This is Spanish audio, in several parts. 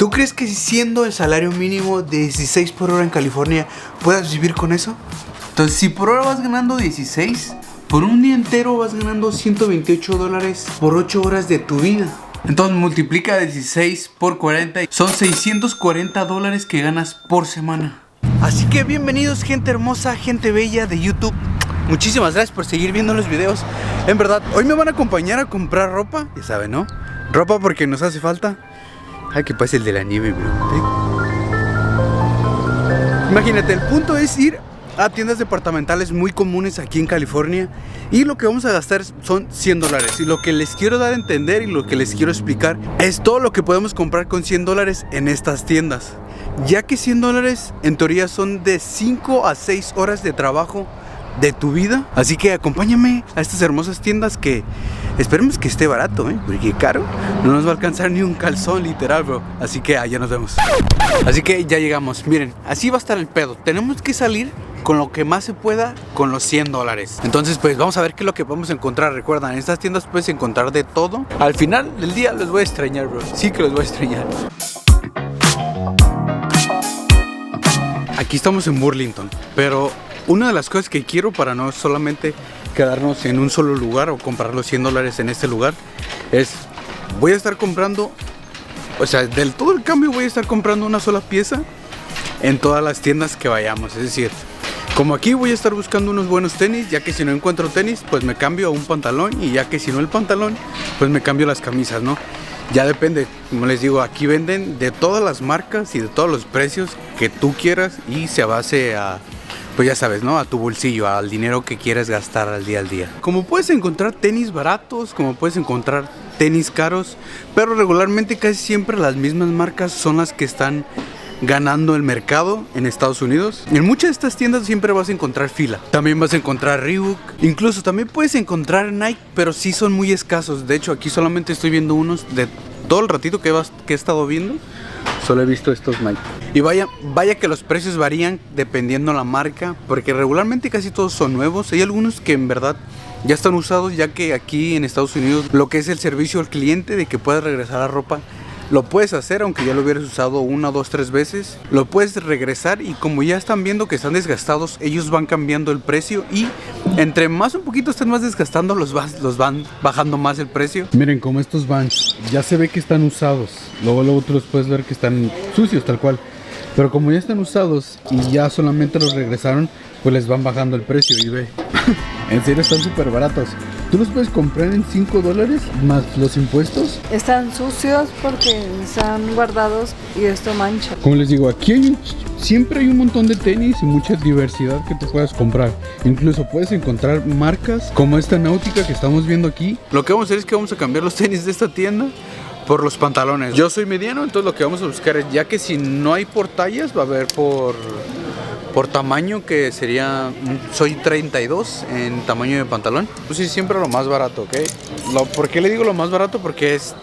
¿Tú crees que siendo el salario mínimo de 16 por hora en California puedas vivir con eso? Entonces, si por hora vas ganando 16, por un día entero vas ganando $128 por 8 horas de tu vida. Entonces multiplica 16 por 40, son $640 que ganas por semana. Así que bienvenidos, gente hermosa, gente bella de YouTube. Muchísimas gracias por seguir viendo los videos. En verdad, hoy me van a acompañar a comprar ropa. Ya saben, ¿no? Ropa porque nos hace falta. Ay, que pase el de la nieve, bro. Imagínate, el punto es ir a tiendas departamentales muy comunes aquí en California. Y lo que vamos a gastar son $100. Y lo que les quiero dar a entender y lo que les quiero explicar es todo lo que podemos comprar con $100 en estas tiendas. Ya que $100 en teoría son de 5 a 6 horas de trabajo de tu vida. Así que acompáñame a estas hermosas tiendas que esperemos que esté barato, porque caro no nos va a alcanzar ni un calzón, literal, bro. Así que allá nos vemos. Así que ya llegamos. Miren, así va a estar el pedo. Tenemos que salir con lo que más se pueda con los $100. Entonces pues vamos a ver qué es lo que podemos encontrar. Recuerdan, en estas tiendas puedes encontrar de todo. Al final del día los voy a extrañar, bro. Sí que los voy a extrañar. Aquí estamos en Burlington, pero una de las cosas que quiero para no solamente quedarnos en un solo lugar o comprar los $100 en este lugar es, voy a estar comprando, o sea, del todo el cambio voy a estar comprando una sola pieza en todas las tiendas que vayamos. Es decir, como aquí voy a estar buscando unos buenos tenis, ya que si no encuentro tenis, pues me cambio a un pantalón, y ya que si no el pantalón, pues me cambio las camisas, ¿no? Ya depende, como les digo, aquí venden de todas las marcas y de todos los precios que tú quieras y se base a, pues ya sabes, ¿no? A tu bolsillo, al dinero que quieres gastar al día. Como puedes encontrar tenis baratos, como puedes encontrar tenis caros, pero regularmente casi siempre las mismas marcas son las que están ganando el mercado en Estados Unidos. En muchas de estas tiendas siempre vas a encontrar fila. También vas a encontrar Reebok. Incluso también puedes encontrar Nike, pero sí son muy escasos. De hecho, aquí solamente estoy viendo unos de todo el ratito que he estado viendo. Solo he visto estos Nike. Y vaya que los precios varían dependiendo la marca, porque regularmente casi todos son nuevos. Hay algunos que en verdad ya están usados, ya que aquí en Estados Unidos lo que es el servicio al cliente de que puedes regresar la ropa, lo puedes hacer aunque ya lo hubieras usado 1, 2, 3 veces. Lo puedes regresar y como ya están viendo que están desgastados, ellos van cambiando el precio, y entre más un poquito estén más desgastando, los van bajando más el precio. Miren, como estos Vans, ya se ve que están usados. Luego tú los puedes ver que están sucios tal cual. Pero como ya están usados y ya solamente los regresaron, pues les van bajando el precio. Y ve, en serio están súper baratos. Tú los puedes comprar en $5 más los impuestos. Están sucios porque están guardados y esto mancha. Como les digo, aquí siempre hay un montón de tenis y mucha diversidad que te puedas comprar. Incluso puedes encontrar marcas como esta náutica que estamos viendo aquí. Lo que vamos a hacer es que vamos a cambiar los tenis de esta tienda por los pantalones. Yo soy mediano, entonces lo que vamos a buscar es, ya que si no hay por tallas, va a haber por tamaño, que sería, soy 32 en tamaño de pantalón. Pues sí, siempre lo más barato, ¿ok? ¿Por qué le digo lo más barato? Porque es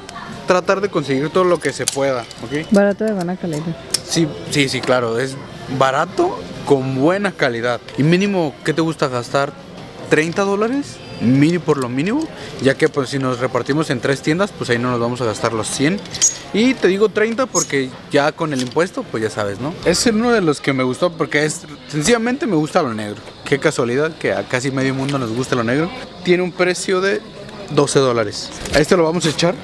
tratar de conseguir todo lo que se pueda, ¿ok? Barato de buena calidad. Sí, claro, es barato con buena calidad. Y mínimo, ¿qué te gusta gastar? $30 mínimo, por lo mínimo, ya que pues si nos repartimos en 3 tiendas, pues ahí no nos vamos a gastar los 100. Y te digo 30 porque ya con el impuesto, pues ya sabes, ¿no? Es uno de los que me gustó porque sencillamente me gusta lo negro. Qué casualidad que a casi medio mundo nos gusta lo negro. Tiene un precio de $12. A este lo vamos a echar.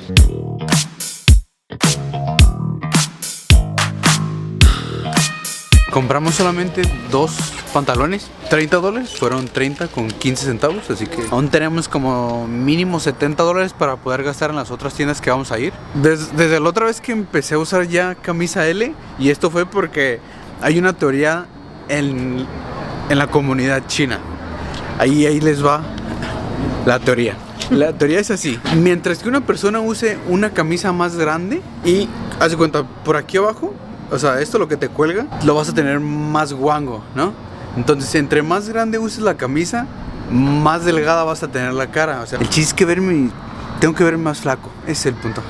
Compramos solamente 2 pantalones, $30, fueron 30 con 15 centavos, así que aún tenemos como mínimo $70 para poder gastar en las otras tiendas que vamos a ir. Desde la otra vez que empecé a usar ya camisa L, y esto fue porque hay una teoría en la comunidad china. Ahí les va la teoría. La teoría es así: mientras que una persona use una camisa más grande, y haz de cuenta, por aquí abajo, o sea, esto lo que te cuelga, lo vas a tener más guango, ¿no? Entonces, entre más grande uses la camisa, más delgada vas a tener la cara. O sea, el chiste es que verme Tengo que verme más flaco, ese es el punto.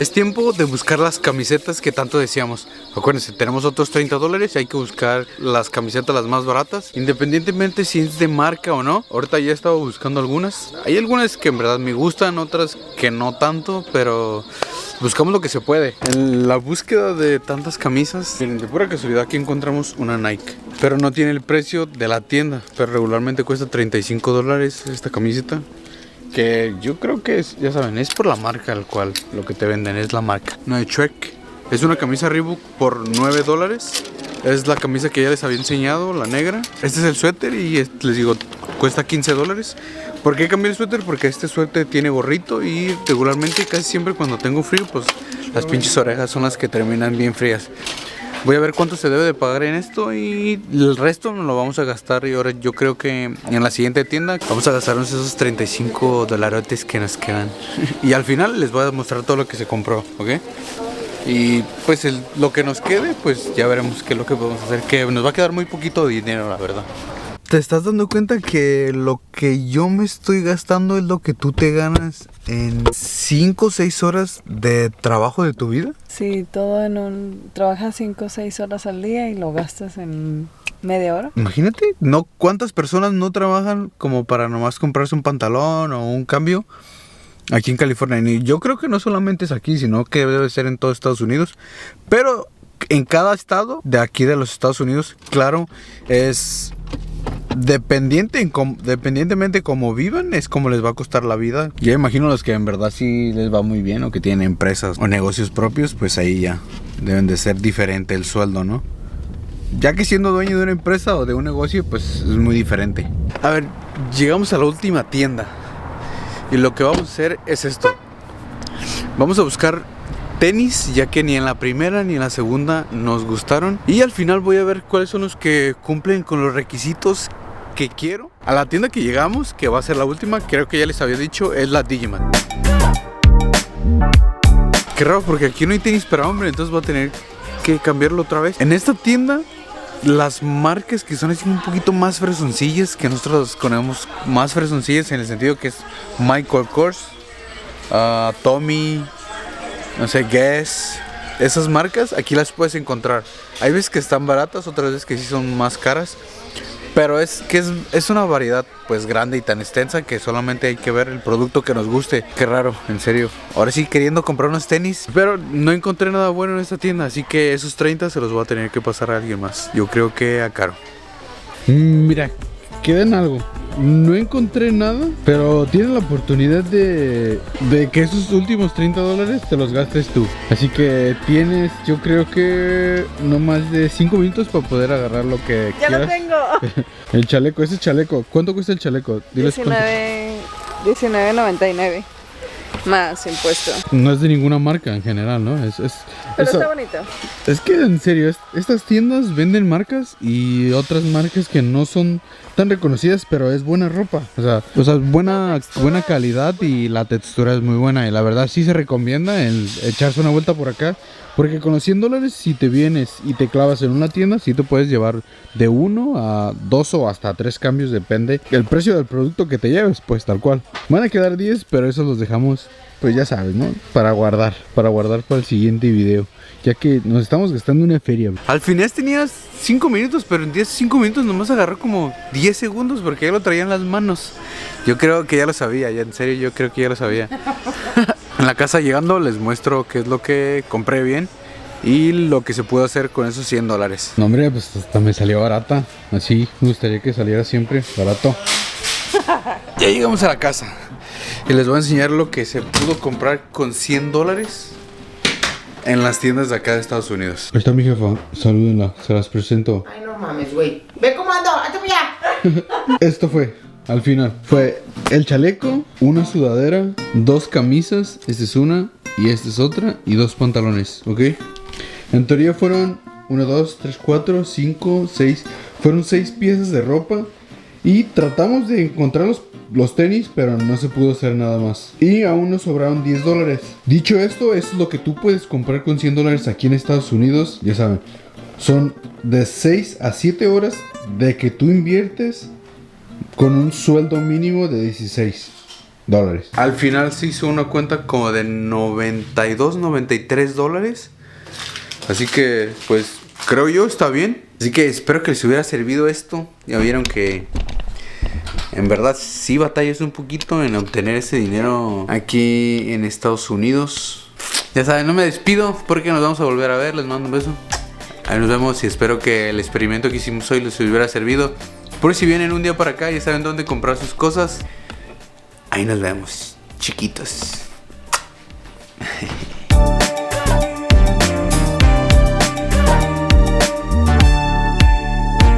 Es tiempo de buscar las camisetas que tanto decíamos. Acuérdense, tenemos otros $30 y hay que buscar las camisetas las más baratas, independientemente si es de marca o no. Ahorita ya he estado buscando algunas. Hay algunas que en verdad me gustan, otras que no tanto, pero buscamos lo que se puede. En la búsqueda de tantas camisas, miren, de pura casualidad aquí encontramos una Nike, pero no tiene el precio de la tienda, pero regularmente cuesta $35 esta camiseta. Que yo creo que es, ya saben, es por la marca al cual lo que te venden es la marca. No de Trek. Es una camisa Reebok por $9. Es la camisa que ya les había enseñado, la negra. Este es el suéter y les digo, cuesta $15. ¿Por qué cambié el suéter? Porque este suéter tiene gorrito y regularmente casi siempre cuando tengo frío, pues las pinches orejas son las que terminan bien frías. Voy a ver cuánto se debe de pagar en esto y el resto nos lo vamos a gastar. Y ahora yo creo que en la siguiente tienda vamos a gastarnos esos $35 que nos quedan. Y al final les voy a mostrar todo lo que se compró, ¿ok? Y pues lo que nos quede, pues ya veremos qué es lo que podemos hacer. Que nos va a quedar muy poquito de dinero, la verdad. ¿Te estás dando cuenta que lo que yo me estoy gastando es lo que tú te ganas en 5 o 6 horas de trabajo de tu vida? Sí, todo trabajas 5 o 6 horas al día y lo gastas en media hora. Imagínate, ¿no? ¿Cuántas personas no trabajan como para nomás comprarse un pantalón o un cambio aquí en California? Y yo creo que no solamente es aquí, sino que debe ser en todo Estados Unidos. Pero en cada estado de aquí de los Estados Unidos, claro, es... Dependientemente como vivan, es como les va a costar la vida. Ya imagino los que en verdad sí les va muy bien o que tienen empresas o negocios propios, pues ahí ya deben de ser diferente el sueldo, ¿no? Ya que siendo dueño de una empresa o de un negocio, pues es muy diferente. A ver, llegamos a la última tienda y lo que vamos a hacer es esto. Vamos a buscar tenis, ya que ni en la primera ni en la segunda nos gustaron. Y al final voy a ver cuáles son los que cumplen con los requisitos que quiero. A la tienda que llegamos, que va a ser la última, creo que ya les había dicho, es la Digimart. Qué raro, porque aquí no hay tenis para hombre, entonces voy a tener que cambiarlo otra vez. En esta tienda, las marcas que son así un poquito más fresoncillas, que nosotros conocemos más fresoncillas en el sentido que es Michael Kors, Tommy, no sé, Guess, esas marcas aquí las puedes encontrar. Hay veces que están baratas, otras veces que sí son más caras, pero es una variedad pues grande y tan extensa que solamente hay que ver el producto que nos guste. Qué raro, en serio. Ahora sí queriendo comprar unos tenis, pero no encontré nada bueno en esta tienda, así que esos 30 se los voy a tener que pasar a alguien más. Yo creo que a Caro. Mira, queda en algo. No encontré nada, pero tienes la oportunidad de que esos últimos $30 te los gastes tú. Así que tienes, yo creo que no más de 5 minutos para poder agarrar lo que ¡Ya quieras. lo tengo! El chaleco, ese chaleco. ¿Cuánto cuesta el chaleco? Diles $19.99 más impuesto. No es de ninguna marca en general, ¿no? Pero está bonito. Es que en serio, estas tiendas venden marcas y otras marcas que no son tan reconocidas, pero es buena ropa. O sea buena calidad y la textura es muy buena. Y la verdad sí se recomienda el echarse una vuelta por acá. Porque con los $100, si te vienes y te clavas en una tienda, sí te puedes llevar de 1 a 2 o hasta 3 cambios, depende el precio del producto que te lleves, pues tal cual. Van a quedar 10, pero esos los dejamos, pues ya sabes, ¿no? Para guardar para el siguiente video, ya que nos estamos gastando una feria. Al final tenías 5 minutos, pero en 5 minutos nomás agarró como 10 segundos porque ya lo traía en las manos. Yo creo que ya lo sabía, ya en serio, yo creo que ya lo sabía. En la casa llegando les muestro qué es lo que compré bien y lo que se puede hacer con esos $100. No, hombre, pues hasta me salió barata. Así me gustaría que saliera siempre barato. Ya llegamos a la casa y les voy a enseñar lo que se pudo comprar con $100 en las tiendas de acá de Estados Unidos. Ahí está mi jefa, salúdenla, se las presento. Ay, no mames, güey. Ve cómo ando, ¡hazte para allá! Esto fue, al final, fue el chaleco, una sudadera, 2 camisas, esta es una y esta es otra, y 2 pantalones, ¿ok? En teoría fueron 1, 2, 3, 4, 5, 6, fueron 6 piezas de ropa y tratamos de encontrar los tenis, pero no se pudo hacer nada más. Y aún nos sobraron $10. Dicho esto, es lo que tú puedes comprar con $100 aquí en Estados Unidos. Ya saben, son de 6 a 7 horas de que tú inviertes con un sueldo mínimo de 16. dólares. Al final se hizo una cuenta como de 92, 93 dólares. Así que, pues, creo yo está bien. Así que espero que les hubiera servido esto. Ya vieron que en verdad sí batallas un poquito en obtener ese dinero aquí en Estados Unidos. Ya saben, no me despido porque nos vamos a volver a ver. Les mando un beso. Ahí nos vemos y espero que el experimento que hicimos hoy les hubiera servido. Por si vienen un día para acá y saben dónde comprar sus cosas. Ahí nos vemos, chiquitos.